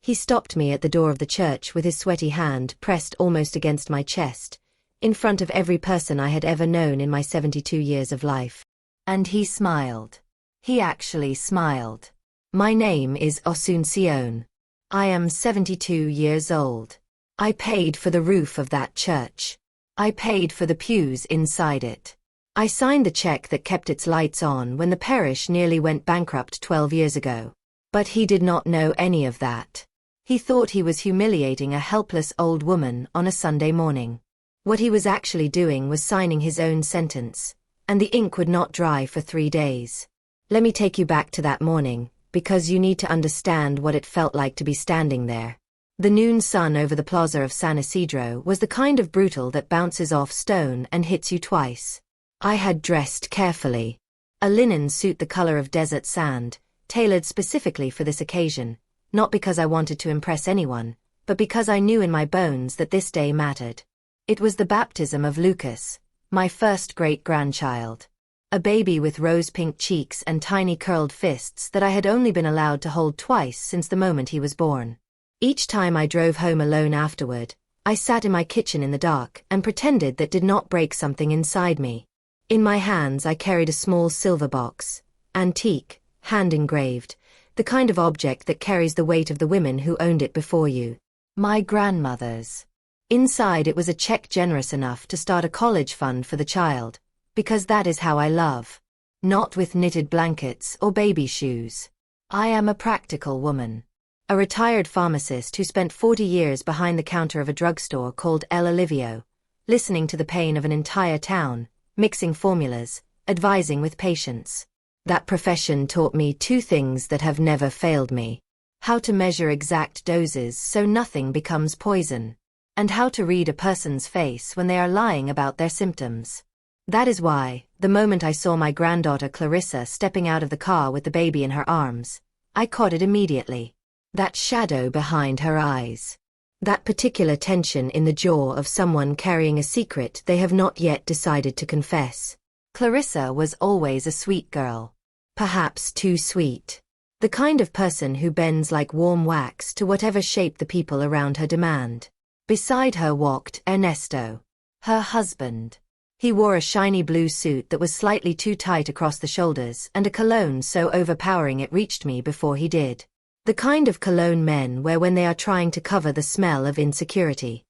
He stopped me at the door of the church with his sweaty hand pressed almost against my chest, in front of every person I had ever known in my 72 years of life. And he smiled. He actually smiled. My name is Asuncion. I am 72 years old. I paid for the roof of that church. I paid for the pews inside it. I signed the check that kept its lights on when the parish nearly went bankrupt 12 years ago. But he did not know any of that. He thought he was humiliating a helpless old woman on a Sunday morning. What he was actually doing was signing his own sentence, and the ink would not dry for 3 days. Let me take you back to that morning, because you need to understand what it felt like to be standing there. The noon sun over the plaza of San Isidro was the kind of brutal that bounces off stone and hits you twice. I had dressed carefully. A linen suit the color of desert sand, tailored specifically for this occasion, not because I wanted to impress anyone, but because I knew in my bones that this day mattered. It was the baptism of Lucas, my first great-grandchild. A baby with rose-pink cheeks and tiny curled fists that I had only been allowed to hold twice since the moment he was born. Each time I drove home alone afterward, I sat in my kitchen in the dark and pretended that did not break something inside me. In my hands I carried a small silver box, antique, hand-engraved, the kind of object that carries the weight of the women who owned it before you. My grandmother's. Inside it was a check generous enough to start a college fund for the child, because that is how I love. Not with knitted blankets or baby shoes. I am a practical woman. A retired pharmacist who spent 40 years behind the counter of a drugstore called El Alivio, listening to the pain of an entire town, mixing formulas, advising with patients. That profession taught me 2 things that have never failed me. How to measure exact doses so nothing becomes poison. And how to read a person's face when they are lying about their symptoms. That is why, the moment I saw my granddaughter Clarissa stepping out of the car with the baby in her arms, I caught it immediately. That shadow behind her eyes. That particular tension in the jaw of someone carrying a secret they have not yet decided to confess. Clarissa was always a sweet girl. Perhaps too sweet. The kind of person who bends like warm wax to whatever shape the people around her demand. Beside her walked Ernesto, her husband. He wore a shiny blue suit that was slightly too tight across the shoulders and a cologne so overpowering it reached me before he did. The kind of cologne men wear when they are trying to cover the smell of insecurity.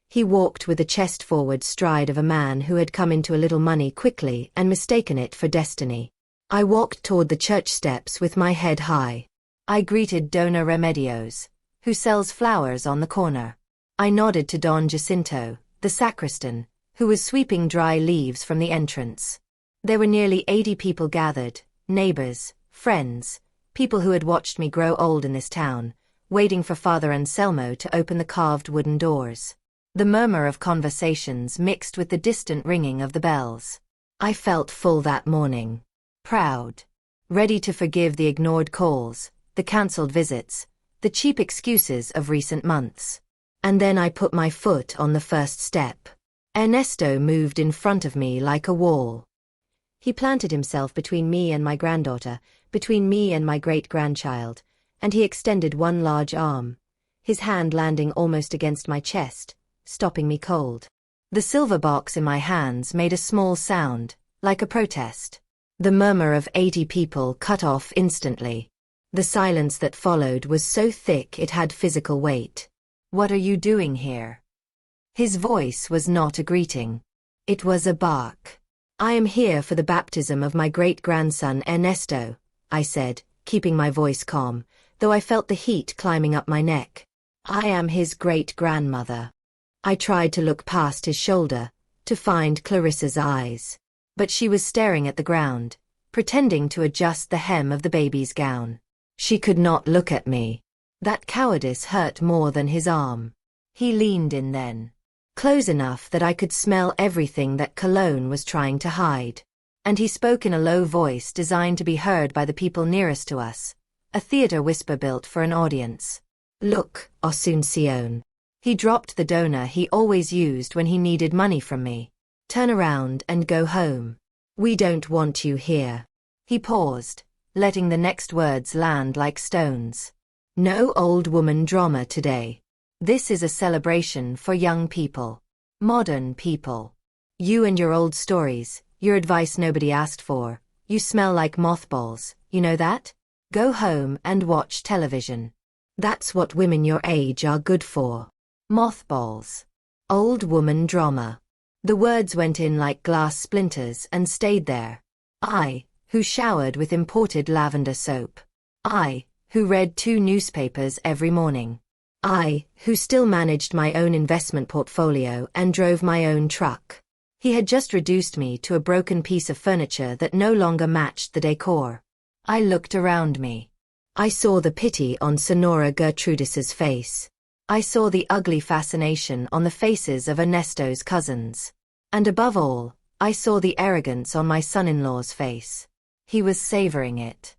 He walked with the chest-forward stride of a man who had come into a little money quickly and mistaken it for destiny. I walked toward the church steps with my head high. I greeted Dona Remedios, who sells flowers on the corner. I nodded to Don Jacinto, the sacristan, who was sweeping dry leaves from the entrance. There were nearly 80 people gathered, neighbors, friends, people who had watched me grow old in this town, waiting for Father Anselmo to open the carved wooden doors. The murmur of conversations mixed with the distant ringing of the bells. I felt full that morning. Proud. Ready to forgive the ignored calls, the cancelled visits, the cheap excuses of recent months. And then I put my foot on the first step. Ernesto moved in front of me like a wall. He planted himself between me and my granddaughter, between me and my great-grandchild, and he extended one large arm, his hand landing almost against my chest, stopping me cold. The silver box in my hands made a small sound, like a protest. The murmur of 80 people cut off instantly. The silence that followed was so thick it had physical weight. "What are you doing here?" His voice was not a greeting. It was a bark. "I am here for the baptism of my great-grandson Ernesto," I said, keeping my voice calm, though I felt the heat climbing up my neck. "I am his great-grandmother." I tried to look past his shoulder, to find Clarissa's eyes. But she was staring at the ground, pretending to adjust the hem of the baby's gown. She could not look at me. That cowardice hurt more than his arm. He leaned in then. Close enough that I could smell everything that Cologne was trying to hide. And he spoke in a low voice designed to be heard by the people nearest to us, a theater whisper built for an audience. "Look, Asuncion." He dropped the donor he always used when he needed money from me. "Turn around and go home. We don't want you here." He paused, letting the next words land like stones. No old woman drama today. This is a celebration for young people. Modern people. You and your old stories, your advice nobody asked for. You smell like mothballs, you know that? Go home and watch television. That's what women your age are good for. Mothballs. Old woman drama. The words went in like glass splinters and stayed there. I, who showered with imported lavender soap. I, who read 2 newspapers every morning. I, who still managed my own investment portfolio and drove my own truck. He had just reduced me to a broken piece of furniture that no longer matched the decor. I looked around me. I saw the pity on Sonora Gertrudis's face. I saw the ugly fascination on the faces of Ernesto's cousins. And above all, I saw the arrogance on my son-in-law's face. He was savoring it.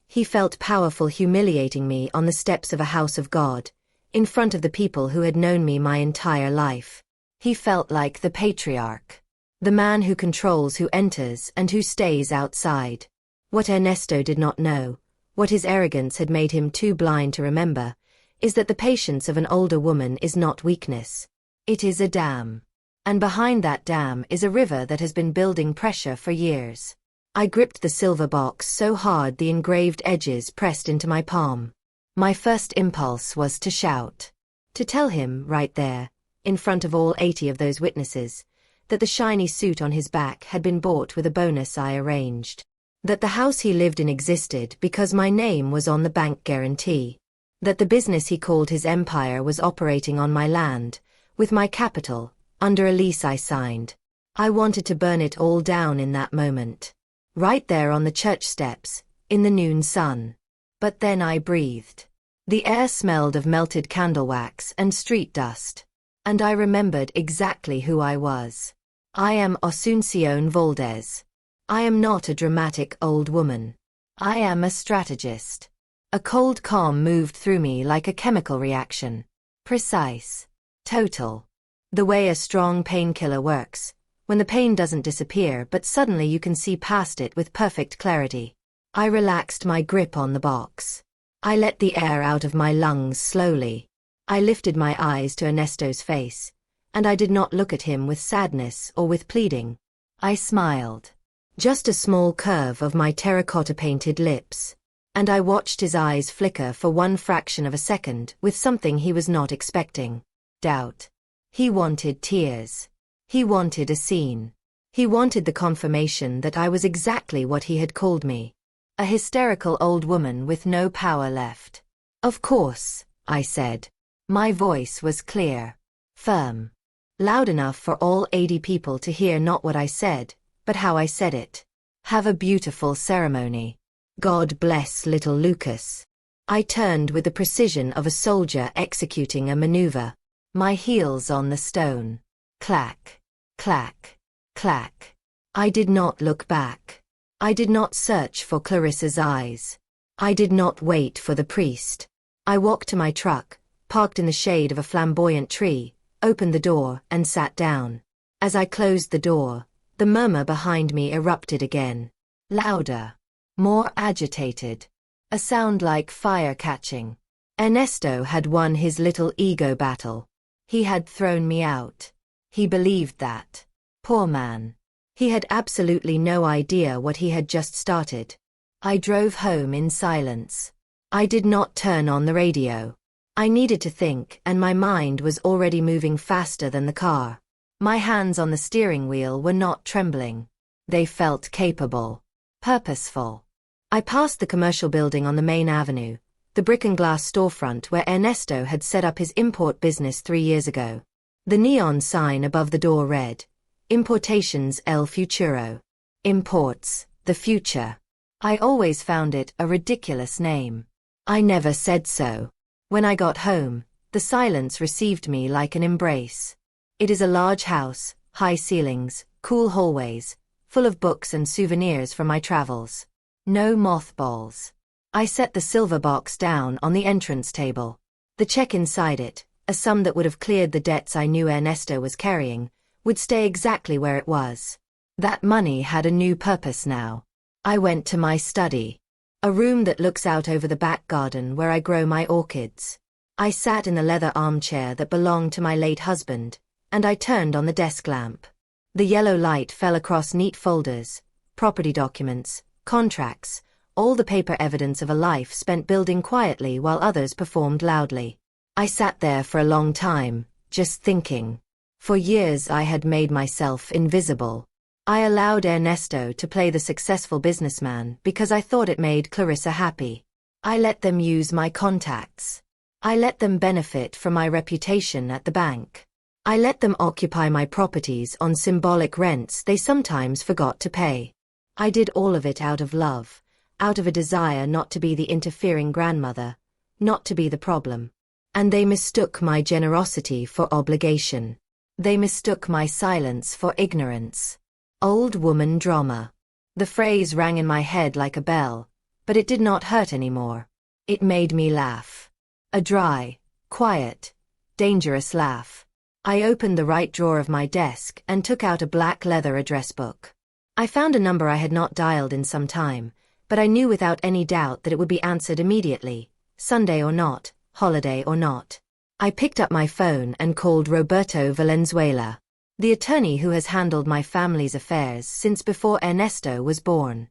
He felt powerful humiliating me on the steps of a house of God, in front of the people who had known me my entire life. He felt like the patriarch. The man who controls who enters and who stays outside. What Ernesto did not know, what his arrogance had made him too blind to remember, is that the patience of an older woman is not weakness. It is a dam. And behind that dam is a river that has been building pressure for years. I gripped the silver box so hard the engraved edges pressed into my palm. My first impulse was to shout. To tell him, right there, in front of all 80 of those witnesses, that the shiny suit on his back had been bought with a bonus I arranged. That the house he lived in existed because my name was on the bank guarantee. That the business he called his empire was operating on my land, with my capital, under a lease I signed. I wanted to burn it all down in that moment. Right there on the church steps, in the noon sun. But then I breathed. The air smelled of melted candle wax and street dust. And I remembered exactly who I was. I am Asuncion Valdez. I am not a dramatic old woman. I am a strategist. A cold calm moved through me like a chemical reaction. Precise. Total. The way a strong painkiller works, when the pain doesn't disappear but suddenly you can see past it with perfect clarity. I relaxed my grip on the box. I let the air out of my lungs slowly. I lifted my eyes to Ernesto's face, and I did not look at him with sadness or with pleading. I smiled. Just a small curve of my terracotta-painted lips. And I watched his eyes flicker for one fraction of a second with something he was not expecting. Doubt. He wanted tears. He wanted a scene. He wanted the confirmation that I was exactly what he had called me. A hysterical old woman with no power left. Of course, I said. My voice was clear. Firm. Loud enough for all 80 people to hear not what I said, but how I said it. Have a beautiful ceremony. God bless little Lucas. I turned with the precision of a soldier executing a maneuver. My heels on the stone. Clack. Clack. Clack. I did not look back. I did not search for Clarissa's eyes. I did not wait for the priest. I walked to my truck, parked in the shade of a flamboyant tree, opened the door and sat down. As I closed the door, the murmur behind me erupted again. Louder. More agitated. A sound like fire catching. Ernesto had won his little ego battle. He had thrown me out. He believed that. Poor man. He had absolutely no idea what he had just started. I drove home in silence. I did not turn on the radio. I needed to think, and my mind was already moving faster than the car. My hands on the steering wheel were not trembling. They felt capable. Purposeful. I passed the commercial building on the main avenue, the brick and glass storefront where Ernesto had set up his import business 3 years ago. The neon sign above the door read, Importations El Futuro. Imports, the future. I always found it a ridiculous name. I never said so. When I got home, the silence received me like an embrace. It is a large house, high ceilings, cool hallways, full of books and souvenirs from my travels. No mothballs. I set the silver box down on the entrance table. The check inside it, a sum that would have cleared the debts I knew Ernesto was carrying, would stay exactly where it was. That money had a new purpose now. I went to my study. A room that looks out over the back garden where I grow my orchids. I sat in the leather armchair that belonged to my late husband, and I turned on the desk lamp. The yellow light fell across neat folders, property documents, contracts, all the paper evidence of a life spent building quietly while others performed loudly. I sat there for a long time, just thinking. For years I had made myself invisible. I allowed Ernesto to play the successful businessman because I thought it made Clarissa happy. I let them use my contacts. I let them benefit from my reputation at the bank. I let them occupy my properties on symbolic rents they sometimes forgot to pay. I did all of it out of love, out of a desire not to be the interfering grandmother, not to be the problem. And they mistook my generosity for obligation. They mistook my silence for ignorance. Old woman drama. The phrase rang in my head like a bell, but it did not hurt anymore. It made me laugh. A dry, quiet, dangerous laugh. I opened the right drawer of my desk and took out a black leather address book. I found a number I had not dialed in some time, but I knew without any doubt that it would be answered immediately, Sunday or not, holiday or not. I picked up my phone and called Roberto Valenzuela, the attorney who has handled my family's affairs since before Ernesto was born.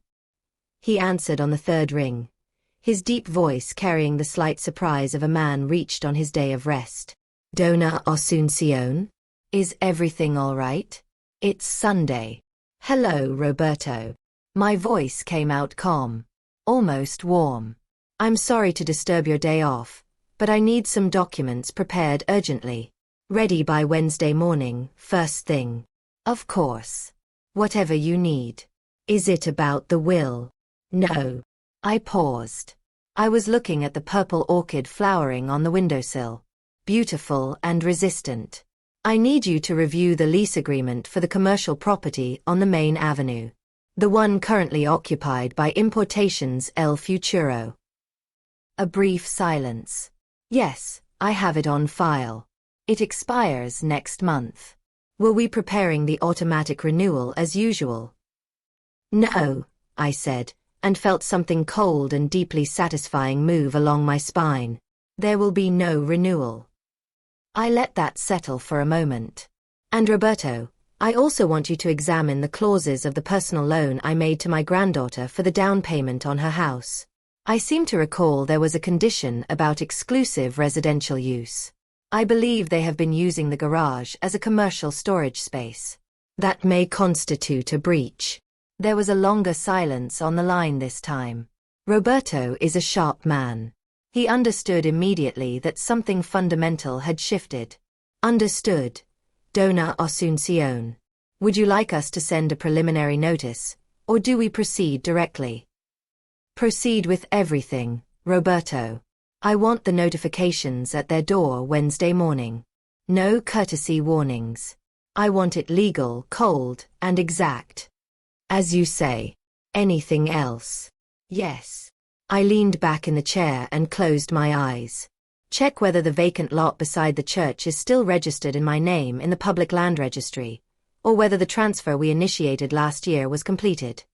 He answered on the third ring, his deep voice carrying the slight surprise of a man reached on his day of rest. Dona Asunción? Is everything all right? It's Sunday. Hello, Roberto. My voice came out calm, almost warm. I'm sorry to disturb your day off, but I need some documents prepared urgently. Ready by Wednesday morning, first thing. Of course. Whatever you need. Is it about the will? No. I paused. I was looking at the purple orchid flowering on the windowsill. Beautiful and resistant. I need you to review the lease agreement for the commercial property on the main avenue. The one currently occupied by Importations El Futuro. A brief silence. Yes, I have it on file. It expires next month. Were we preparing the automatic renewal as usual? No, I said, and felt something cold and deeply satisfying move along my spine. There will be no renewal. I let that settle for a moment. And Roberto, I also want you to examine the clauses of the personal loan I made to my granddaughter for the down payment on her house. I seem to recall there was a condition about exclusive residential use. I believe they have been using the garage as a commercial storage space. That may constitute a breach. There was a longer silence on the line this time. Roberto is a sharp man. He understood immediately that something fundamental had shifted. Understood. Dona Asunción. Would you like us to send a preliminary notice, or do we proceed directly? Proceed with everything, Roberto. I want the notifications at their door Wednesday morning. No courtesy warnings. I want it legal, cold, and exact. As you say. Anything else? Yes. I leaned back in the chair and closed my eyes. Check whether the vacant lot beside the church is still registered in my name in the public land registry, or whether the transfer we initiated last year was completed.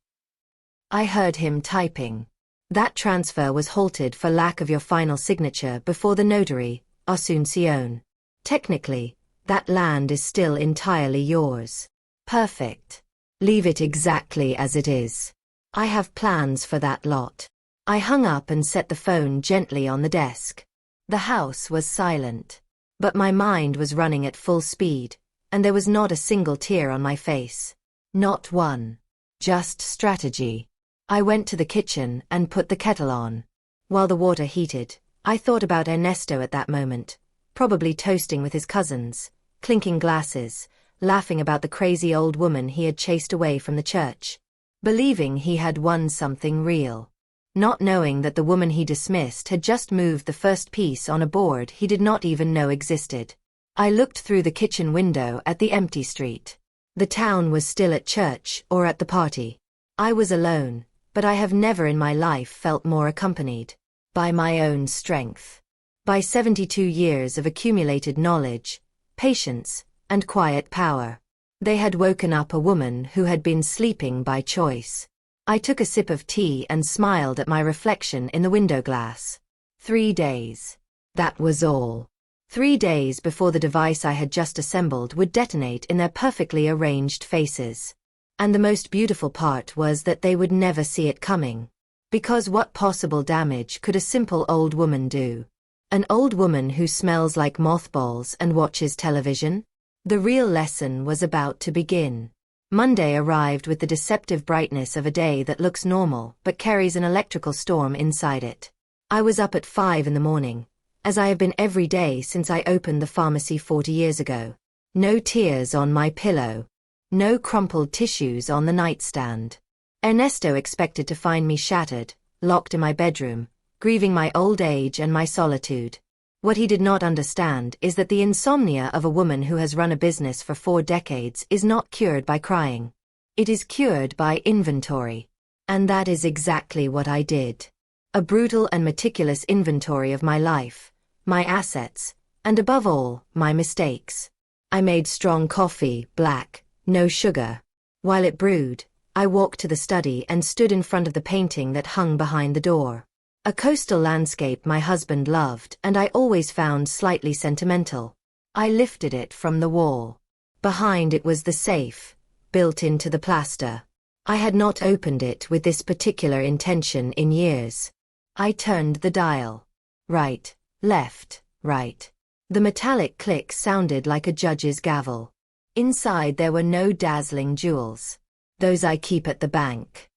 I heard him typing. That transfer was halted for lack of your final signature before the notary, Asunción. Technically, that land is still entirely yours. Perfect. Leave it exactly as it is. I have plans for that lot. I hung up and set the phone gently on the desk. The house was silent. But my mind was running at full speed, and there was not a single tear on my face. Not one. Just strategy. I went to the kitchen and put the kettle on. While the water heated, I thought about Ernesto at that moment, probably toasting with his cousins, clinking glasses, laughing about the crazy old woman he had chased away from the church. Believing he had won something real. Not knowing that the woman he dismissed had just moved the first piece on a board he did not even know existed. I looked through the kitchen window at the empty street. The town was still at church or at the party. I was alone, but I have never in my life felt more accompanied. By my own strength. By 72 years of accumulated knowledge, patience, and quiet power. They had woken up a woman who had been sleeping by choice. I took a sip of tea and smiled at my reflection in the window glass. 3 days. That was all. 3 days before the device I had just assembled would detonate in their perfectly arranged faces. And the most beautiful part was that they would never see it coming. Because what possible damage could a simple old woman do? An old woman who smells like mothballs and watches television? The real lesson was about to begin. Monday arrived with the deceptive brightness of a day that looks normal but carries an electrical storm inside it. I was up at 5 in the morning, as I have been every day since I opened the pharmacy 40 years ago. No tears on my pillow. No crumpled tissues on the nightstand. Ernesto expected to find me shattered, locked in my bedroom, grieving my old age and my solitude. What he did not understand is that the insomnia of a woman who has run a business for 4 decades is not cured by crying. It is cured by inventory. And that is exactly what I did. A brutal and meticulous inventory of my life, my assets, and above all, my mistakes. I made strong coffee, black, no sugar. While it brewed, I walked to the study and stood in front of the painting that hung behind the door. A coastal landscape my husband loved and I always found slightly sentimental. I lifted it from the wall. Behind it was the safe, built into the plaster. I had not opened it with this particular intention in years. I turned the dial. Right, left, right. The metallic click sounded like a judge's gavel. Inside there were no dazzling jewels. Those I keep at the bank.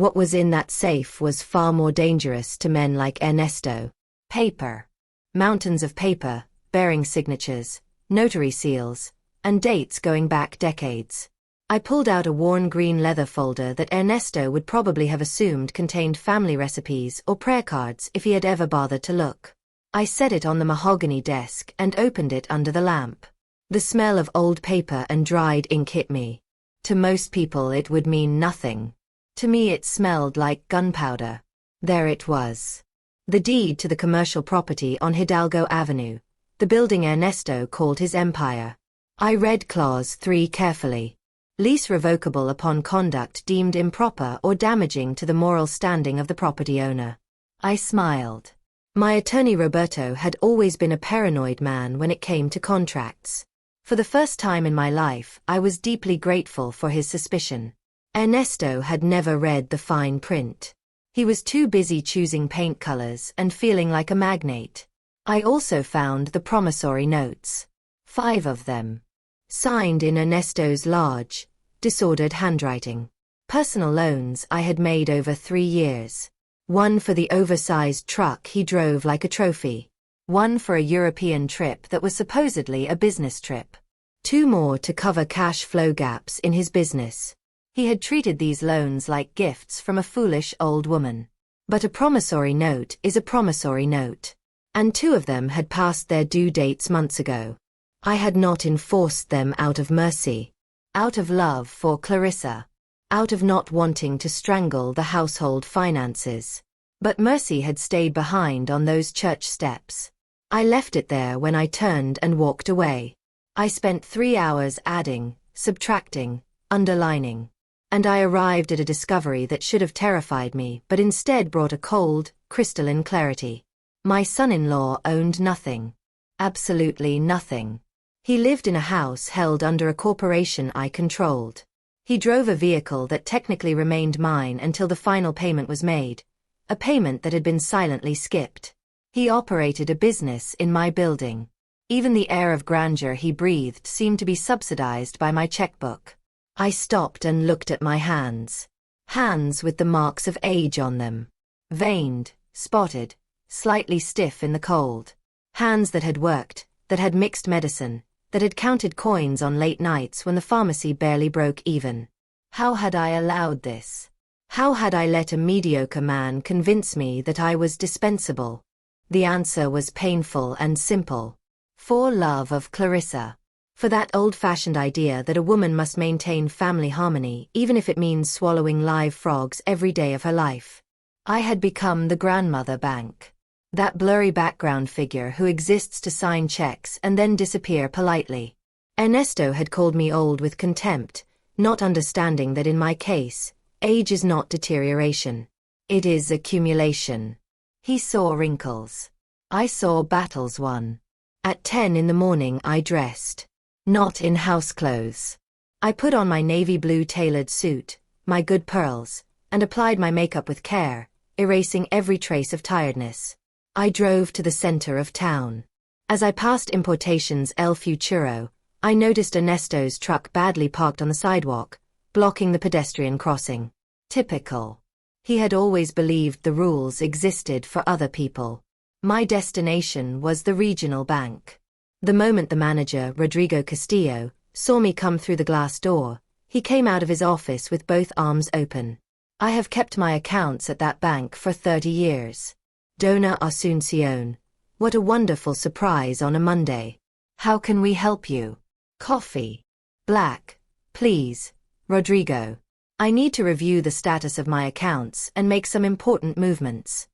What was in that safe was far more dangerous to men like Ernesto. Paper. Mountains of paper, bearing signatures, notary seals, and dates going back decades. I pulled out a worn green leather folder that Ernesto would probably have assumed contained family recipes or prayer cards if he had ever bothered to look. I set it on the mahogany desk and opened it under the lamp. The smell of old paper and dried ink hit me. To most people it would mean nothing. To me it smelled like gunpowder. There it was. The deed to the commercial property on Hidalgo Avenue, the building Ernesto called his empire. I read Clause 3 carefully. Lease revocable upon conduct deemed improper or damaging to the moral standing of the property owner. I smiled. My attorney Roberto had always been a paranoid man when it came to contracts. For the first time in my life, I was deeply grateful for his suspicion. Ernesto had never read the fine print. He was too busy choosing paint colors and feeling like a magnate. I also found the promissory notes. 5 of them. Signed in Ernesto's large, disordered handwriting. Personal loans I had made over 3 years. One for the oversized truck he drove like a trophy. One for a European trip that was supposedly a business trip. 2 more to cover cash flow gaps in his business. He had treated these loans like gifts from a foolish old woman. But a promissory note is a promissory note. And 2 of them had passed their due dates months ago. I had not enforced them out of mercy. Out of love for Clarissa. Out of not wanting to strangle the household finances. But mercy had stayed behind on those church steps. I left it there when I turned and walked away. I spent 3 hours adding, subtracting, underlining. And I arrived at a discovery that should have terrified me but instead brought a cold, crystalline clarity. My son-in-law owned nothing. Absolutely nothing. He lived in a house held under a corporation I controlled. He drove a vehicle that technically remained mine until the final payment was made, a payment that had been silently skipped. He operated a business in my building. Even the air of grandeur he breathed seemed to be subsidized by my checkbook. I stopped and looked at my hands. Hands with the marks of age on them. Veined, spotted, slightly stiff in the cold. Hands that had worked, that had mixed medicine, that had counted coins on late nights when the pharmacy barely broke even. How had I allowed this? How had I let a mediocre man convince me that I was dispensable? The answer was painful and simple. For love of Clarissa. For that old-fashioned idea that a woman must maintain family harmony even if it means swallowing live frogs every day of her life. I had become the grandmother bank. That blurry background figure who exists to sign checks and then disappear politely. Ernesto had called me old with contempt, not understanding that in my case, Age is not deterioration. It is accumulation. He saw wrinkles. I saw battles won. At 10 in the morning I dressed. Not in house clothes. I put on my navy blue tailored suit, my good pearls, and applied my makeup with care, erasing every trace of tiredness. I drove to the center of town. As I passed Importation's El Futuro, I noticed Ernesto's truck badly parked on the sidewalk, blocking the pedestrian crossing. Typical. He had always believed the rules existed for other people. My destination was the regional bank. The moment the manager, Rodrigo Castillo, saw me come through the glass door, he came out of his office with both arms open. I have kept my accounts at that bank for 30 years. Dona Asuncion. What a wonderful surprise on a Monday. How can we help you? Coffee. Black, please, Rodrigo. I need to review the status of my accounts and make some important movements.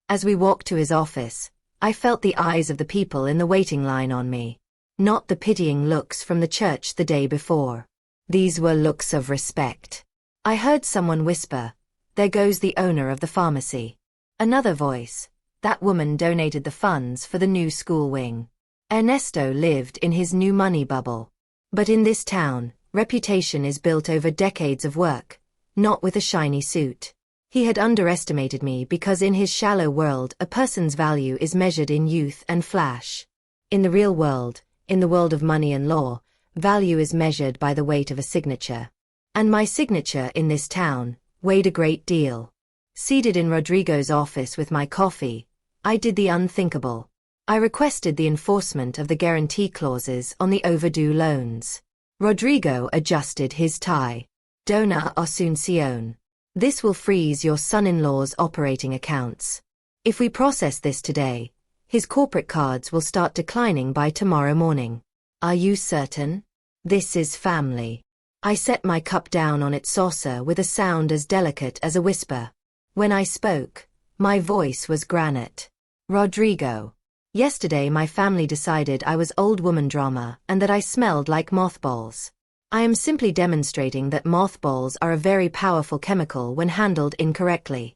As we walked to his office, I felt the eyes of the people in the waiting line on me. Not the pitying looks from the church the day before. These were looks of respect. I heard someone whisper, "There goes the owner of the pharmacy." Another voice, "That woman donated the funds for the new school wing." Ernesto lived in his new money bubble. But in this town, reputation is built over decades of work, not with a shiny suit. He had underestimated me because in his shallow world a person's value is measured in youth and flash. In the real world, in the world of money and law, value is measured by the weight of a signature. And my signature in this town weighed a great deal. Seated in Rodrigo's office with my coffee, I did the unthinkable. I requested the enforcement of the guarantee clauses on the overdue loans. Rodrigo adjusted his tie. Dona Asuncion. This will freeze your son-in-law's operating accounts. If we process this today, his corporate cards will start declining by tomorrow morning. Are you certain? This is family. I set my cup down on its saucer with a sound as delicate as a whisper. When I spoke, my voice was granite. Rodrigo. Yesterday my family decided I was old woman drama and that I smelled like mothballs. I am simply demonstrating that mothballs are a very powerful chemical when handled incorrectly.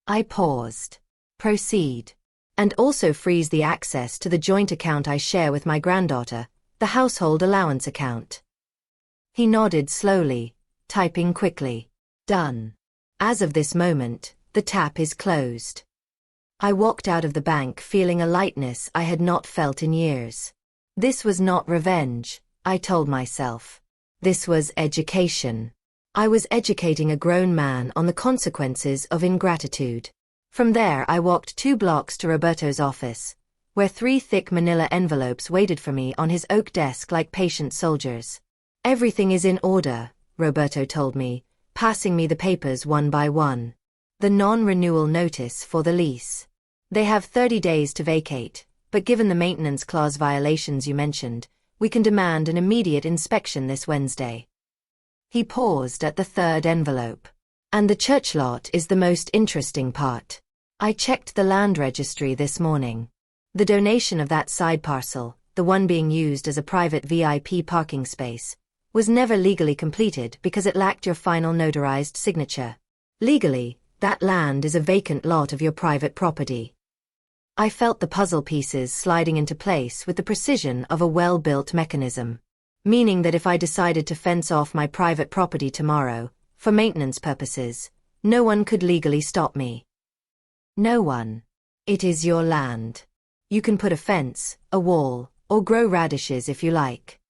I paused. Proceed. And also freeze the access to the joint account I share with my granddaughter, the household allowance account. He nodded slowly, typing quickly. Done. As of this moment, the tap is closed. I walked out of the bank feeling a lightness I had not felt in years. This was not revenge, I told myself. This was education. I was educating a grown man on the consequences of ingratitude. From there I walked 2 blocks to Roberto's office, where 3 thick manila envelopes waited for me on his oak desk like patient soldiers. Everything is in order, Roberto told me, passing me the papers one by one. The non-renewal notice for the lease. They have 30 days to vacate, but given the maintenance clause violations you mentioned, we can demand an immediate inspection this Wednesday. He paused at the 3rd envelope. And the church lot is the most interesting part. I checked the land registry this morning. The donation of that side parcel, the one being used as a private VIP parking space, was never legally completed because it lacked your final notarized signature. Legally, that land is a vacant lot of your private property. I felt the puzzle pieces sliding into place with the precision of a well-built mechanism. Meaning that if I decided to fence off my private property tomorrow, for maintenance purposes, no one could legally stop me. No one. It is your land. You can put a fence, a wall, or grow radishes if you like.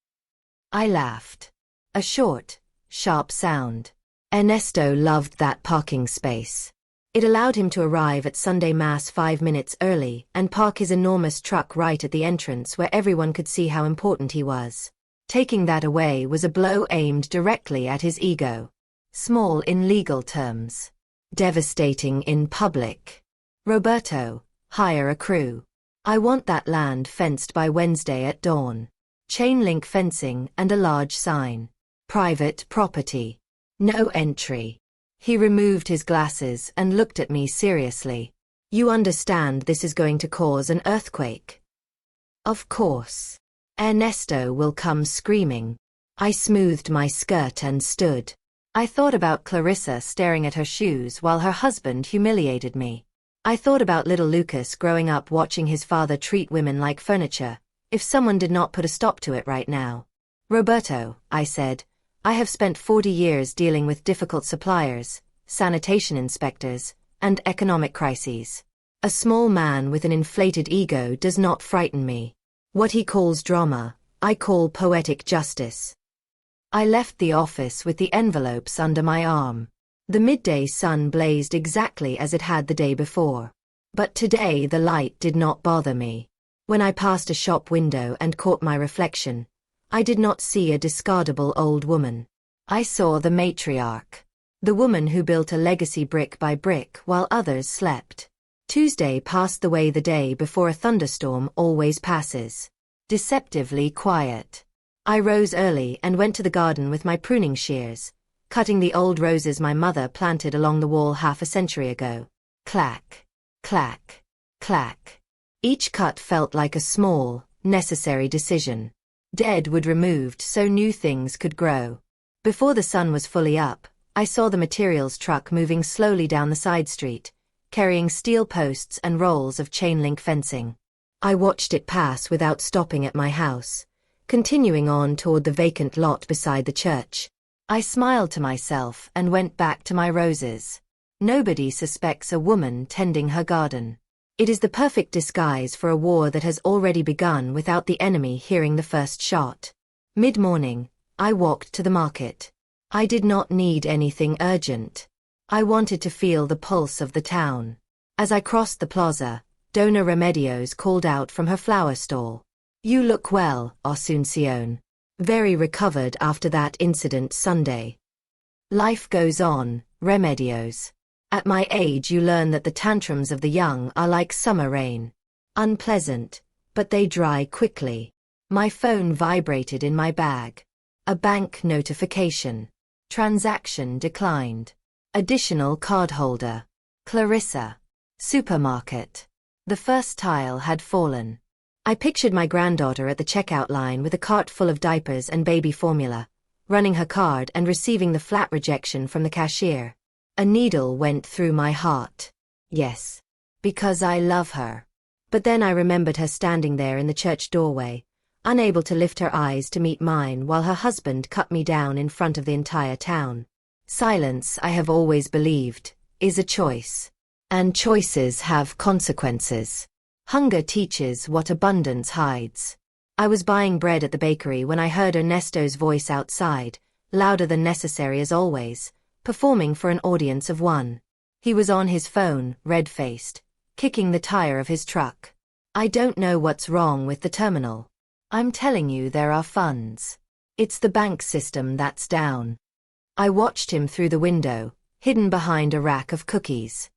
I laughed. A short, sharp sound. Ernesto loved that parking space. It allowed him to arrive at Sunday Mass 5 minutes early and park his enormous truck right at the entrance where everyone could see how important he was. Taking that away was a blow aimed directly at his ego. Small in legal terms. Devastating in public. Roberto, hire a crew. I want that land fenced by Wednesday at dawn. Chain link fencing and a large sign. Private property. No entry. He removed his glasses and looked at me seriously. You understand this is going to cause an earthquake? Of course. Ernesto will come screaming. I smoothed my skirt and stood. I thought about Clarissa staring at her shoes while her husband humiliated me. I thought about little Lucas growing up watching his father treat women like furniture, if someone did not put a stop to it right now. Roberto, I said, I have spent 40 years dealing with difficult suppliers, sanitation inspectors, and economic crises. A small man with an inflated ego does not frighten me. What he calls drama, I call poetic justice. I left the office with the envelopes under my arm. The midday sun blazed exactly as it had the day before. But today the light did not bother me. When I passed a shop window and caught my reflection, I did not see a discardable old woman. I saw the matriarch. The woman who built a legacy brick by brick while others slept. Tuesday passed the way the day before a thunderstorm always passes. Deceptively quiet. I rose early and went to the garden with my pruning shears, cutting the old roses my mother planted along the wall half a century ago. Clack, clack, clack. Each cut felt like a small, necessary decision. Dead wood removed so new things could grow. Before the sun was fully up, I saw the materials truck moving slowly down the side street, carrying steel posts and rolls of chain-link fencing. I watched it pass without stopping at my house, continuing on toward the vacant lot beside the church. I smiled to myself and went back to my roses. Nobody suspects a woman tending her garden. It is the perfect disguise for a war that has already begun without the enemy hearing the first shot. Mid-morning, I walked to the market. I did not need anything urgent. I wanted to feel the pulse of the town. As I crossed the plaza, Dona Remedios called out from her flower stall. You look well, Asuncion. Very recovered after that incident Sunday. Life goes on, Remedios. At my age you learn that the tantrums of the young are like summer rain. Unpleasant, but they dry quickly. My phone vibrated in my bag. A bank notification. Transaction declined. Additional cardholder. Clarissa. Supermarket. The first tile had fallen. I pictured my granddaughter at the checkout line with a cart full of diapers and baby formula, running her card and receiving the flat rejection from the cashier. A needle went through my heart. Yes. Because I love her. But then I remembered her standing there in the church doorway, unable to lift her eyes to meet mine while her husband cut me down in front of the entire town. Silence, I have always believed, is a choice. And choices have consequences. Hunger teaches what abundance hides. I was buying bread at the bakery when I heard Ernesto's voice outside, louder than necessary as always, performing for an audience of one. He was on his phone, red-faced, kicking the tire of his truck. I don't know what's wrong with the terminal. I'm telling you there are funds. It's the bank system that's down. I watched him through the window, hidden behind a rack of cookies.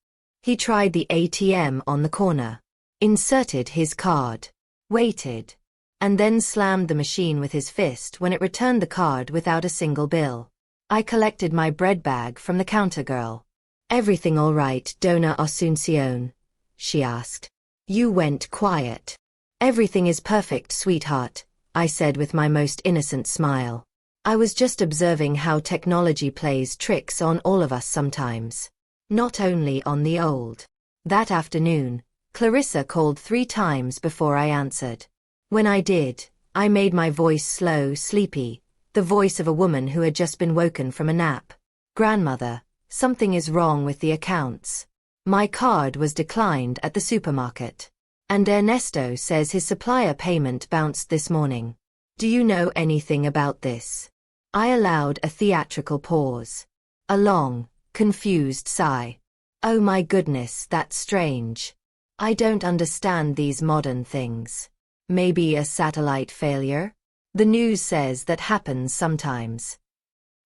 He tried the ATM on the corner. Inserted his card, waited, and then slammed the machine with his fist when it returned the card without a single bill. I collected my bread bag from the counter girl. Everything all right, Dona Asuncion? She asked. You went quiet. Everything is perfect, sweetheart, I said with my most innocent smile. I was just observing how technology plays tricks on all of us sometimes. Not only on the old. That afternoon, Clarissa called 3 times before I answered. When I did, I made my voice slow, sleepy, the voice of a woman who had just been woken from a nap. Grandmother, something is wrong with the accounts. My card was declined at the supermarket. And Ernesto says his supplier payment bounced this morning. Do you know anything about this? I allowed a theatrical pause. A long, confused sigh. Oh my goodness, that's strange. I don't understand these modern things. Maybe a satellite failure? The news says that happens sometimes.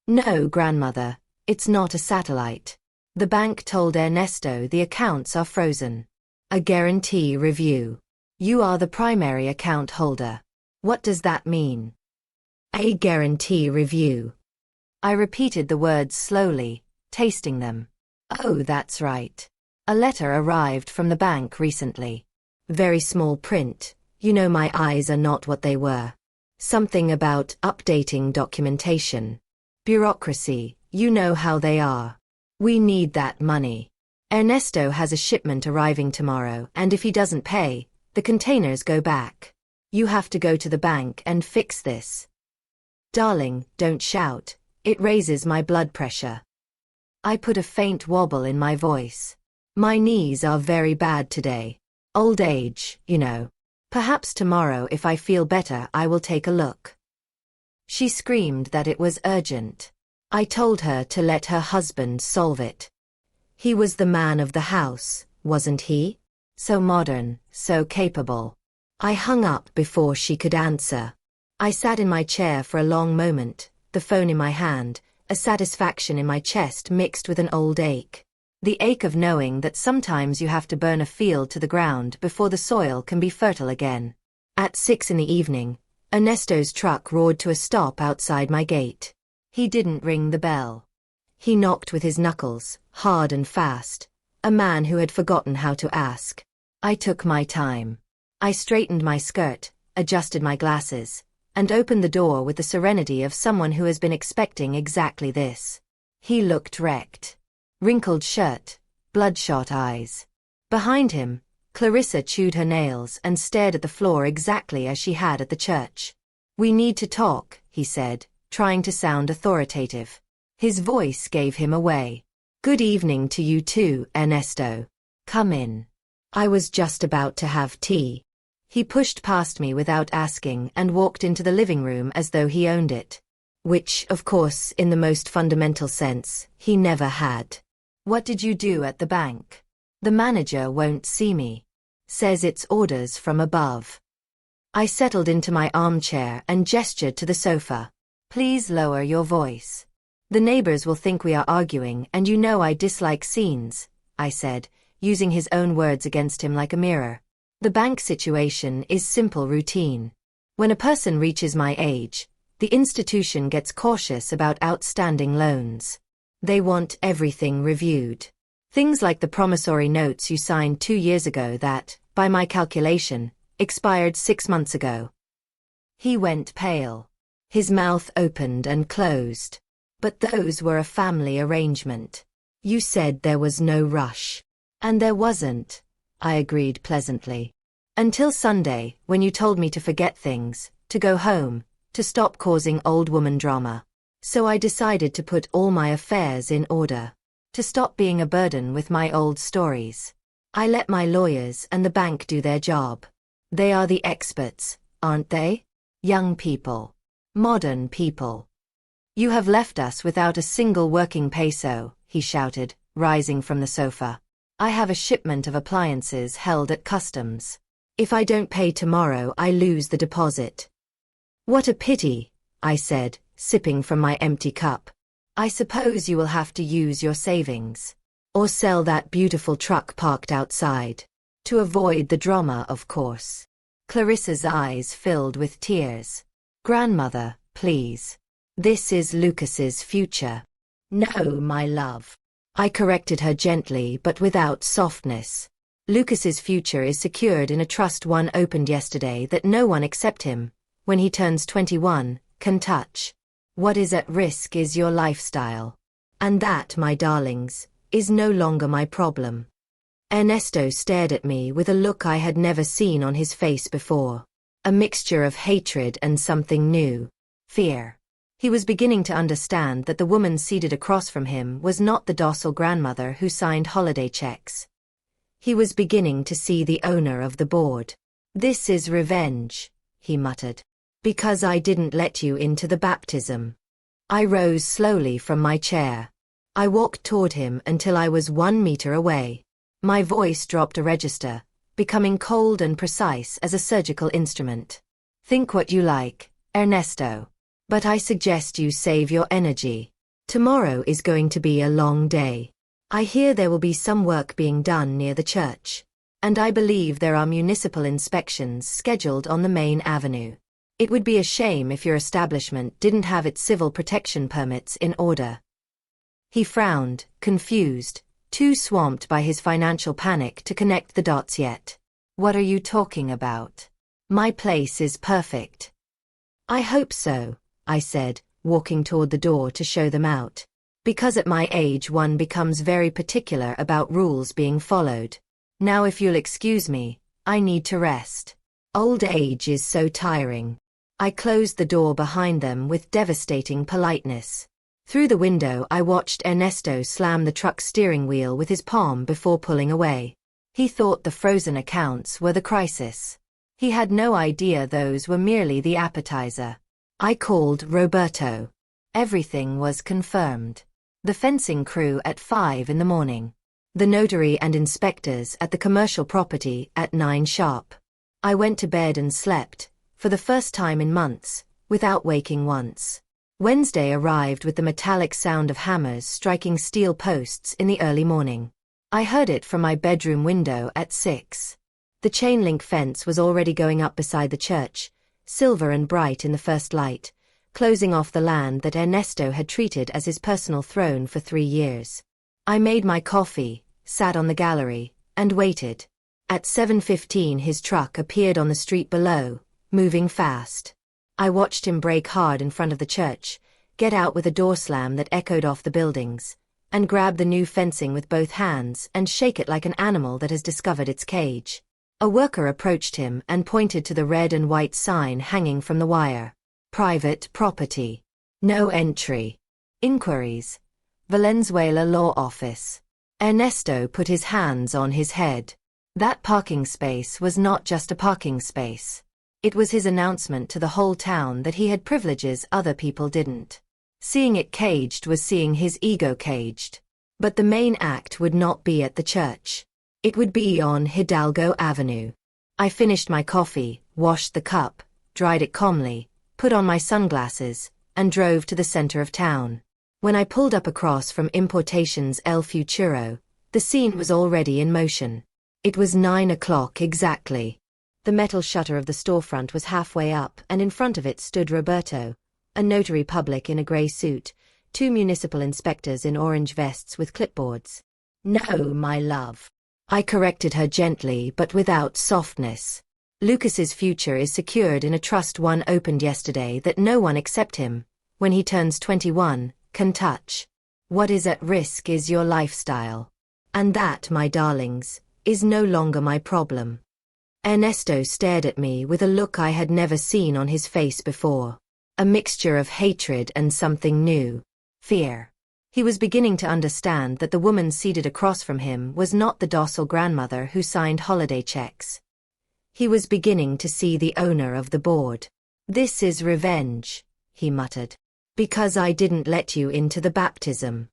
No, grandmother, it's not a satellite. The bank told Ernesto the accounts are frozen. A guarantee review. You are the primary account holder. What does that mean? A guarantee review. I repeated the words slowly, tasting them. Oh, that's right. A letter arrived from the bank recently. Very small print, you know my eyes are not what they were. Something about updating documentation. Bureaucracy, You know how they are. We need that money. Ernesto has a shipment arriving tomorrow, and if he doesn't pay, the containers go back. You have to go to the bank and fix this. Darling, don't shout. It raises my blood pressure. I put a faint wobble in my voice. My knees are very bad today. Old age, you know. Perhaps tomorrow, if I feel better, I will take a look. She screamed that it was urgent. I told her to let her husband solve it. He was the man of the house, wasn't he? So modern, so capable. I hung up before she could answer. I sat in my chair for a long moment, the phone in my hand, a satisfaction in my chest mixed with an old ache. The ache of knowing that sometimes you have to burn a field to the ground before the soil can be fertile again. At 6 in the evening, Ernesto's truck roared to a stop outside my gate. He didn't ring the bell. He knocked with his knuckles, hard and fast, a man who had forgotten how to ask. I took my time. I straightened my skirt, adjusted my glasses, and opened the door with the serenity of someone who has been expecting exactly this. He looked wrecked. Wrinkled shirt, bloodshot eyes. Behind him, Clarissa chewed her nails and stared at the floor exactly as she had at the church. "We need to talk," he said, trying to sound authoritative. His voice gave him away. "Good evening to you too, Ernesto. Come in." I was just about to have tea. He pushed past me without asking and walked into the living room as though he owned it. Which, of course, in the most fundamental sense, he never had. "What did you do at the bank?" "The manager won't see me. Says it's orders from above." I settled into my armchair and gestured to the sofa. "Please lower your voice. The neighbors will think we are arguing, and you know I dislike scenes," I said, using his own words against him like a mirror. "The bank situation is simple routine. When a person reaches my age, the institution gets cautious about outstanding loans. They want everything reviewed. Things like the promissory notes you signed 2 years ago that, by my calculation, expired 6 months ago." He went pale. His mouth opened and closed. "But those were a family arrangement. You said there was no rush." "And there wasn't," I agreed pleasantly. "Until Sunday, when you told me to forget things, to go home, to stop causing old woman drama. So I decided to put all my affairs in order. To stop being a burden with my old stories. I let my lawyers and the bank do their job. They are the experts, aren't they? Young people. Modern people. You have left us without a single working peso," he shouted, rising from the sofa. "I have a shipment of appliances held at customs. If I don't pay tomorrow, I lose the deposit." "What a pity," I said, sipping from my empty cup. "I suppose you will have to use your savings. Or sell that beautiful truck parked outside. To avoid the drama, of course." Clarissa's eyes filled with tears. "Grandmother, please. This is Lucas's future." "No, my love." I corrected her gently but without softness. "Lucas's future is secured in a trust one opened yesterday that no one except him, when he turns 21, can touch. What is at risk is your lifestyle. And that, my darlings, is no longer my problem." Ernesto stared at me with a look I had never seen on his face before. A mixture of hatred and something new. Fear. He was beginning to understand that the woman seated across from him was not the docile grandmother who signed holiday checks. He was beginning to see the owner of the board. "This is revenge," he muttered. "Because I didn't let you into the baptism." I rose slowly from my chair. I walked toward him until I was 1 meter away. My voice dropped a register, becoming cold and precise as a surgical instrument. "Think what you like, Ernesto. But I suggest you save your energy. Tomorrow is going to be a long day. I hear there will be some work being done near the church. And I believe there are municipal inspections scheduled on the main avenue. It would be a shame if your establishment didn't have its civil protection permits in order." He frowned, confused, too swamped by his financial panic to connect the dots yet. "What are you talking about? My place is perfect." "I hope so," I said, walking toward the door to show them out. Because at my age one becomes very particular about rules being followed. Now if you'll excuse me, I need to rest. Old age is so tiring. I closed the door behind them with devastating politeness. Through the window I watched Ernesto slam the truck's steering wheel with his palm before pulling away. He thought the frozen accounts were the crisis. He had no idea those were merely the appetizer. I called Roberto. Everything was confirmed. The fencing crew at 5 in the morning. The notary and inspectors at the commercial property at 9 sharp. I went to bed and slept, for the first time in months, without waking once. Wednesday arrived with the metallic sound of hammers striking steel posts in the early morning. I heard it from my bedroom window at 6. The chain-link fence was already going up beside the church, silver and bright in the first light, closing off the land that Ernesto had treated as his personal throne for 3 years. I made my coffee, sat on the gallery, and waited. At 7:15 his truck appeared on the street below, moving fast. I watched him brake hard in front of the church, get out with a door slam that echoed off the buildings, and grab the new fencing with both hands and shake it like an animal that has discovered its cage. A worker approached him and pointed to the red and white sign hanging from the wire. Private property. No entry. Inquiries. Valenzuela Law Office. Ernesto put his hands on his head. That parking space was not just a parking space. It was his announcement to the whole town that he had privileges other people didn't. Seeing it caged was seeing his ego caged. But the main act would not be at the church. It would be on Hidalgo Avenue. I finished my coffee, washed the cup, dried it calmly, put on my sunglasses, and drove to the center of town. When I pulled up across from Importations El Futuro, the scene was already in motion. It was 9 o'clock exactly. The metal shutter of the storefront was halfway up, and in front of it stood Roberto, a notary public in a gray suit, 2 municipal inspectors in orange vests with clipboards. "No, my love." I corrected her gently but without softness. "Lucas's future is secured in a trust one opened yesterday that no one except him, when he turns 21, can touch. What is at risk is your lifestyle. And that, my darlings, is no longer my problem." Ernesto stared at me with a look I had never seen on his face before. A mixture of hatred and something new. Fear. He was beginning to understand that the woman seated across from him was not the docile grandmother who signed holiday checks. He was beginning to see the owner of the board. "This is revenge," he muttered. "Because I didn't let you into the baptism."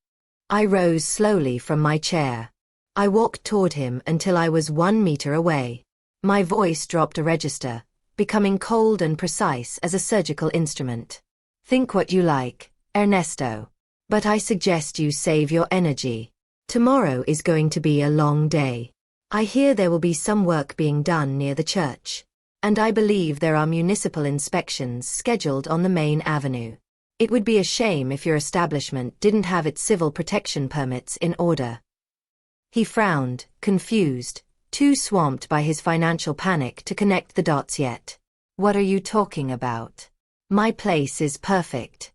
I rose slowly from my chair. I walked toward him until I was 1 meter away. My voice dropped a register, becoming cold and precise as a surgical instrument. "Think what you like, Ernesto. But I suggest you save your energy. Tomorrow is going to be a long day. I hear there will be some work being done near the church. And I believe there are municipal inspections scheduled on the main avenue. It would be a shame if your establishment didn't have its civil protection permits in order." He frowned, confused, too swamped by his financial panic to connect the dots yet. "What are you talking about? My place is perfect."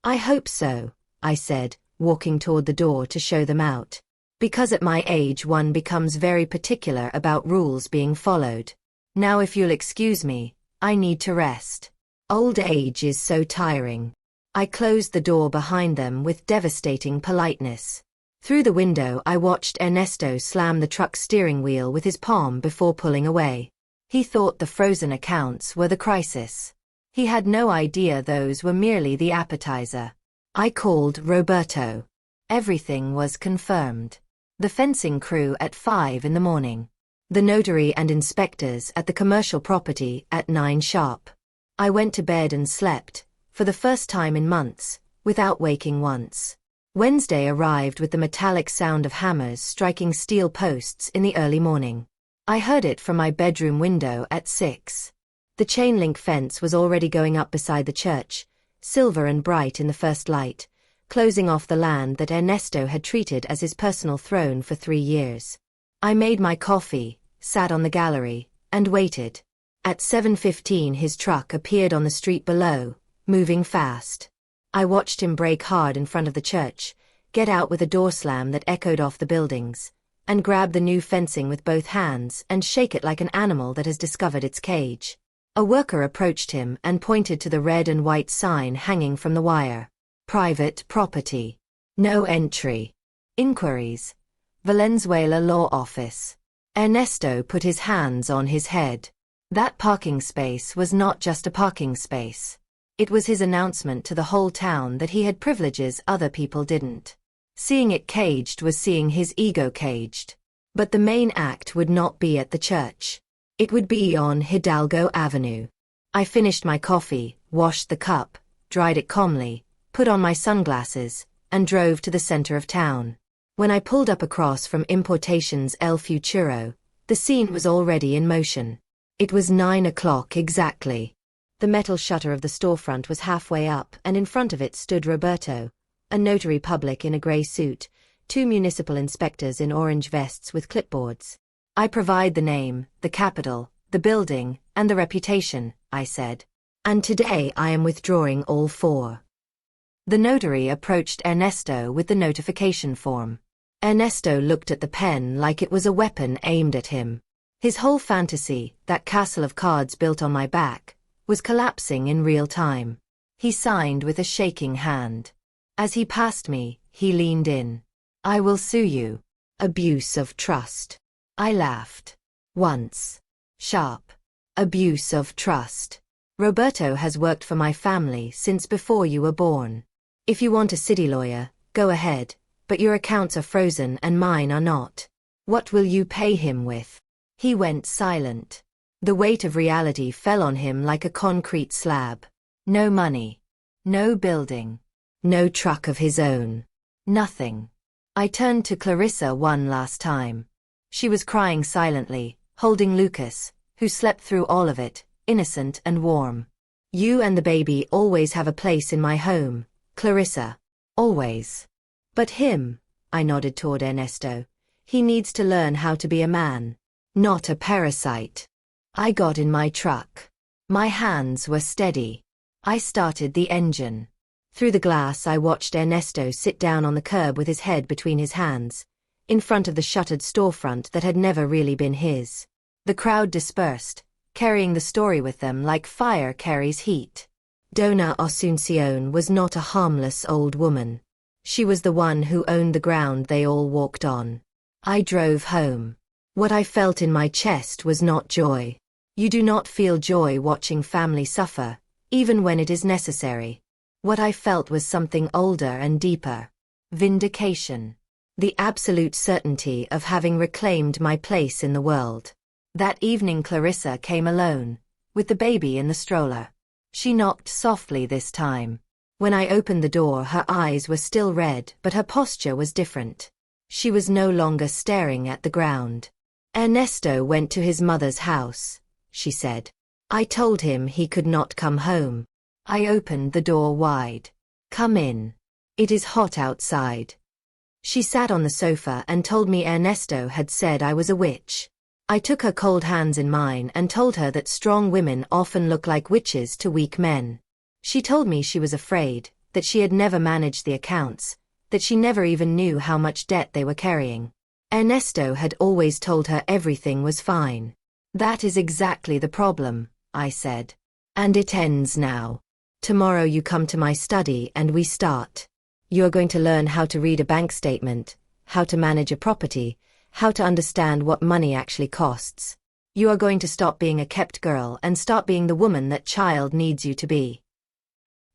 "I hope so," I said, walking toward the door to show them out. "Because at my age one becomes very particular about rules being followed. Now if you'll excuse me, I need to rest. Old age is so tiring." I closed the door behind them with devastating politeness. Through the window I watched Ernesto slam the truck's steering wheel with his palm before pulling away. He thought the frozen accounts were the crisis. He had no idea those were merely the appetizer. I called Roberto. Everything was confirmed. The fencing crew at 5 in the morning. The notary and inspectors at the commercial property at 9 sharp. I went to bed and slept, for the first time in months, without waking once. Wednesday arrived with the metallic sound of hammers striking steel posts in the early morning. I heard it from my bedroom window at 6. The chain-link fence was already going up beside the church, silver and bright in the first light, closing off the land that Ernesto had treated as his personal throne for 3 years. I made my coffee, sat on the gallery, and waited. At 7:15 his truck appeared on the street below, moving fast. I watched him brake hard in front of the church, get out with a door slam that echoed off the buildings, and grab the new fencing with both hands and shake it like an animal that has discovered its cage. A worker approached him and pointed to the red and white sign hanging from the wire. Private property. No entry. Inquiries. Valenzuela Law Office. Ernesto put his hands on his head. That parking space was not just a parking space. It was his announcement to the whole town that he had privileges other people didn't. Seeing it caged was seeing his ego caged. But the main act would not be at the church. It would be on Hidalgo Avenue. I finished my coffee, washed the cup, dried it calmly, put on my sunglasses, and drove to the center of town. When I pulled up across from Importations El Futuro, the scene was already in motion. It was 9 o'clock exactly. The metal shutter of the storefront was halfway up, and in front of it stood Roberto, a notary public in a gray suit, 2 municipal inspectors in orange vests with clipboards. I provide the name, the capital, the building, and the reputation, I said. And today I am withdrawing all 4. The notary approached Ernesto with the notification form. Ernesto looked at the pen like it was a weapon aimed at him. His whole fantasy, that castle of cards built on my back, was collapsing in real time. He signed with a shaking hand. As he passed me, he leaned in. I will sue you. Abuse of trust. I laughed. Once. Sharp. Abuse of trust. Roberto has worked for my family since before you were born. If you want a city lawyer, go ahead, but your accounts are frozen and mine are not. What will you pay him with? He went silent. The weight of reality fell on him like a concrete slab. No money. No building. No truck of his own. Nothing. I turned to Clarissa one last time. She was crying silently, holding Lucas, who slept through all of it, innocent and warm. You and the baby always have a place in my home, Clarissa. Always. But him, I nodded toward Ernesto. He needs to learn how to be a man, not a parasite. I got in my truck. My hands were steady. I started the engine. Through the glass I watched Ernesto sit down on the curb with his head between his hands, in front of the shuttered storefront that had never really been his. The crowd dispersed, carrying the story with them like fire carries heat. Dona Asuncion was not a harmless old woman. She was the one who owned the ground they all walked on. I drove home. What I felt in my chest was not joy. You do not feel joy watching family suffer, even when it is necessary. What I felt was something older and deeper. Vindication. The absolute certainty of having reclaimed my place in the world. That evening Clarissa came alone, with the baby in the stroller. She knocked softly this time. When I opened the door her eyes were still red, but her posture was different. She was no longer staring at the ground. Ernesto went to his mother's house, she said. I told him he could not come home. I opened the door wide. Come in. It is hot outside. She sat on the sofa and told me Ernesto had said I was a witch. I took her cold hands in mine and told her that strong women often look like witches to weak men. She told me she was afraid, that she had never managed the accounts, that she never even knew how much debt they were carrying. Ernesto had always told her everything was fine. That is exactly the problem, I said. And it ends now. Tomorrow you come to my study and we start. You are going to learn how to read a bank statement, how to manage a property, how to understand what money actually costs. You are going to stop being a kept girl and start being the woman that child needs you to be.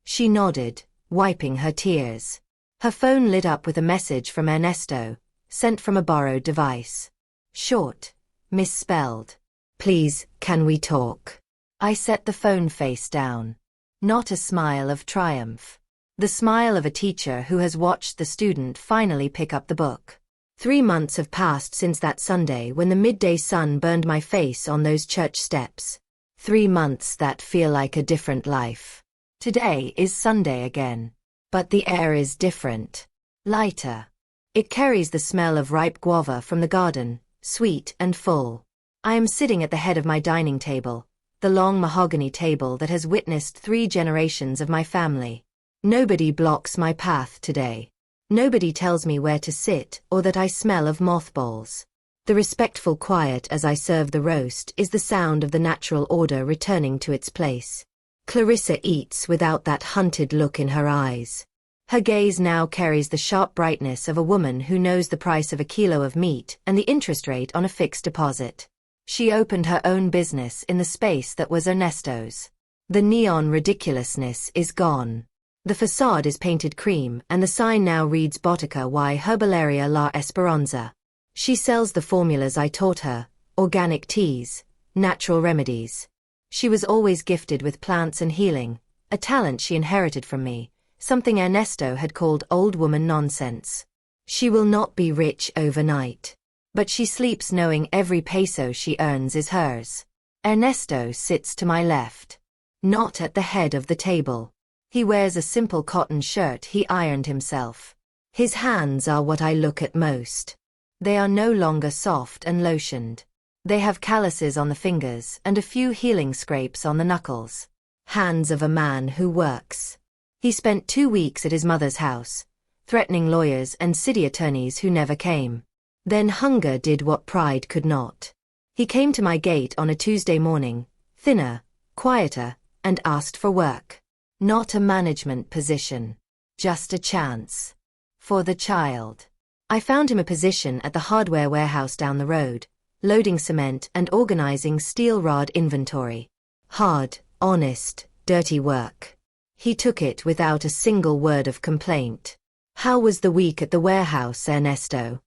She nodded, wiping her tears. Her phone lit up with a message from Ernesto, sent from a borrowed device. Short, misspelled. Please, can we talk? I set the phone face down. Not a smile of triumph. The smile of a teacher who has watched the student finally pick up the book. 3 months have passed since that Sunday when the midday sun burned my face on those church steps. 3 months that feel like a different life. Today is Sunday again. But the air is different. Lighter. It carries the smell of ripe guava from the garden, sweet and full. I am sitting at the head of my dining table, the long mahogany table that has witnessed 3 generations of my family. Nobody blocks my path today. Nobody tells me where to sit or that I smell of mothballs. The respectful quiet as I serve the roast is the sound of the natural order returning to its place. Clarissa eats without that hunted look in her eyes. Her gaze now carries the sharp brightness of a woman who knows the price of a kilo of meat and the interest rate on a fixed deposit. She opened her own business in the space that was Ernesto's. The neon ridiculousness is gone. The facade is painted cream and the sign now reads Botica y Herbalaria La Esperanza. She sells the formulas I taught her, organic teas, natural remedies. She was always gifted with plants and healing, a talent she inherited from me, something Ernesto had called old woman nonsense. She will not be rich overnight. But she sleeps knowing every peso she earns is hers. Ernesto sits to my left. Not at the head of the table. He wears a simple cotton shirt he ironed himself. His hands are what I look at most. They are no longer soft and lotioned. They have calluses on the fingers and a few healing scrapes on the knuckles. Hands of a man who works. He spent 2 weeks at his mother's house, threatening lawyers and city attorneys who never came. Then hunger did what pride could not. He came to my gate on a Tuesday morning, thinner, quieter, and asked for work. Not a management position. Just a chance. For the child. I found him a position at the hardware warehouse down the road, loading cement and organizing steel rod inventory. Hard, honest, dirty work. He took it without a single word of complaint. How was the week at the warehouse, Ernesto?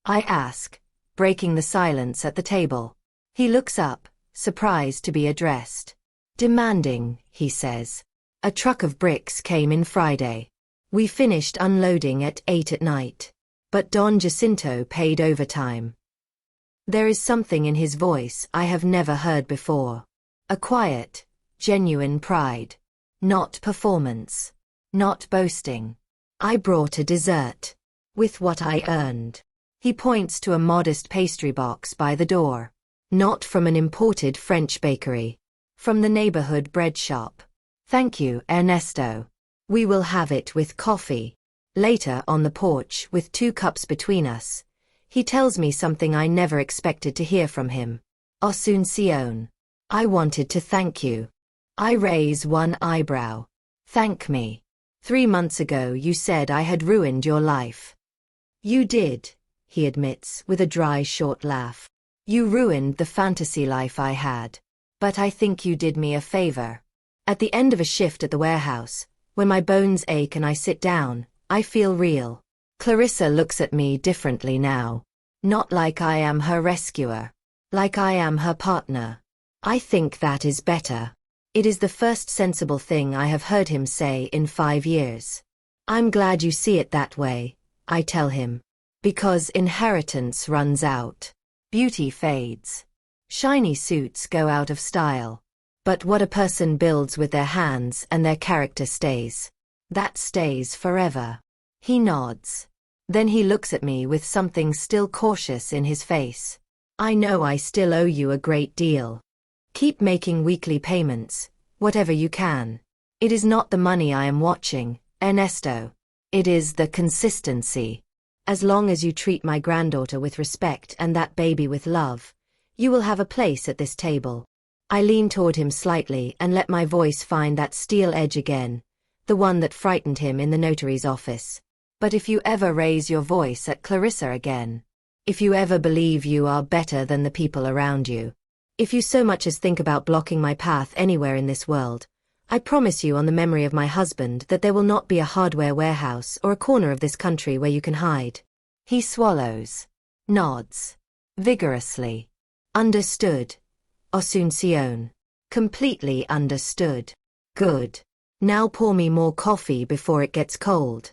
I ask, breaking the silence at the table. He looks up, surprised to be addressed. Demanding, he says. A truck of bricks came in Friday. We finished unloading at 8 at night. But Don Jacinto paid overtime. There is something in his voice I have never heard before. A quiet, genuine pride. Not performance. Not boasting. I brought a dessert. With what I earned. He points to a modest pastry box by the door. Not from an imported French bakery. From the neighborhood bread shop. Thank you, Ernesto. We will have it with coffee. Later on the porch with 2 cups between us, he tells me something I never expected to hear from him. Asunción. I wanted to thank you. I raise one eyebrow. Thank me. 3 months ago you said I had ruined your life. You did, he admits with a dry short laugh. You ruined the fantasy life I had. But I think you did me a favor. At the end of a shift at the warehouse, when my bones ache and I sit down, I feel real. Clarissa looks at me differently now. Not like I am her rescuer. Like I am her partner. I think that is better. It is the first sensible thing I have heard him say in 5 years. I'm glad you see it that way, I tell him. Because inheritance runs out. Beauty fades. Shiny suits go out of style. But what a person builds with their hands and their character stays. That stays forever. He nods. Then he looks at me with something still cautious in his face. I know I still owe you a great deal. Keep making weekly payments, whatever you can. It is not the money I am watching, Ernesto. It is the consistency. As long as you treat my granddaughter with respect and that baby with love, you will have a place at this table. I lean toward him slightly and let my voice find that steel edge again, the one that frightened him in the notary's office. But if you ever raise your voice at Clarissa again, if you ever believe you are better than the people around you, if you so much as think about blocking my path anywhere in this world, I promise you on the memory of my husband that there will not be a hardware warehouse or a corner of this country where you can hide. He swallows. Nods. Vigorously. Understood. Asunción. Completely understood. Good. Now pour me more coffee before it gets cold.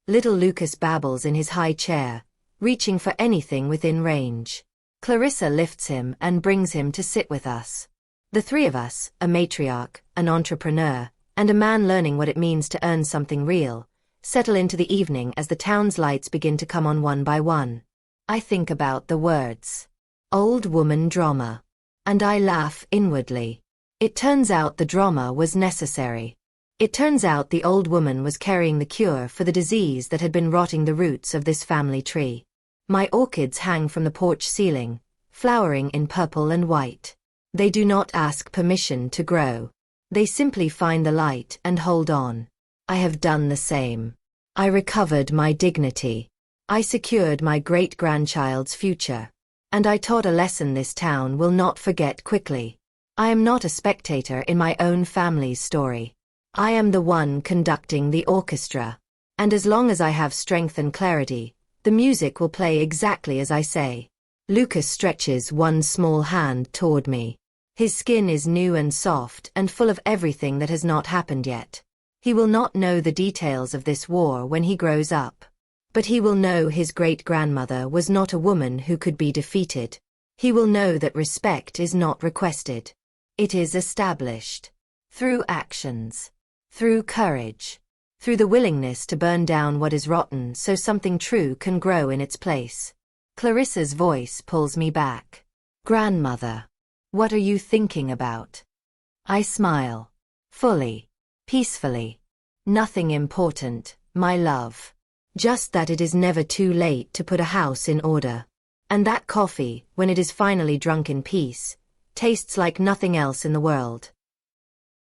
Little Lucas babbles in his high chair, reaching for anything within range. Clarissa lifts him and brings him to sit with us. The 3 of us, a matriarch, an entrepreneur, and a man learning what it means to earn something real, settle into the evening as the town's lights begin to come on one by one. I think about the words. Old woman drama. And I laugh inwardly. It turns out the drama was necessary. It turns out the old woman was carrying the cure for the disease that had been rotting the roots of this family tree. My orchids hang from the porch ceiling, flowering in purple and white. They do not ask permission to grow. They simply find the light and hold on. I have done the same. I recovered my dignity. I secured my great-grandchild's future. And I taught a lesson this town will not forget quickly. I am not a spectator in my own family's story. I am the one conducting the orchestra. And as long as I have strength and clarity, the music will play exactly as I say. Lucas stretches one small hand toward me. His skin is new and soft and full of everything that has not happened yet. He will not know the details of this war when he grows up. But he will know his great-grandmother was not a woman who could be defeated. He will know that respect is not requested. It is established. Through actions. Through courage. Through the willingness to burn down what is rotten so something true can grow in its place. Clarissa's voice pulls me back. Grandmother. What are you thinking about? I smile. Fully. Peacefully. Nothing important, my love. Just that it is never too late to put a house in order. And that coffee, when it is finally drunk in peace, tastes like nothing else in the world.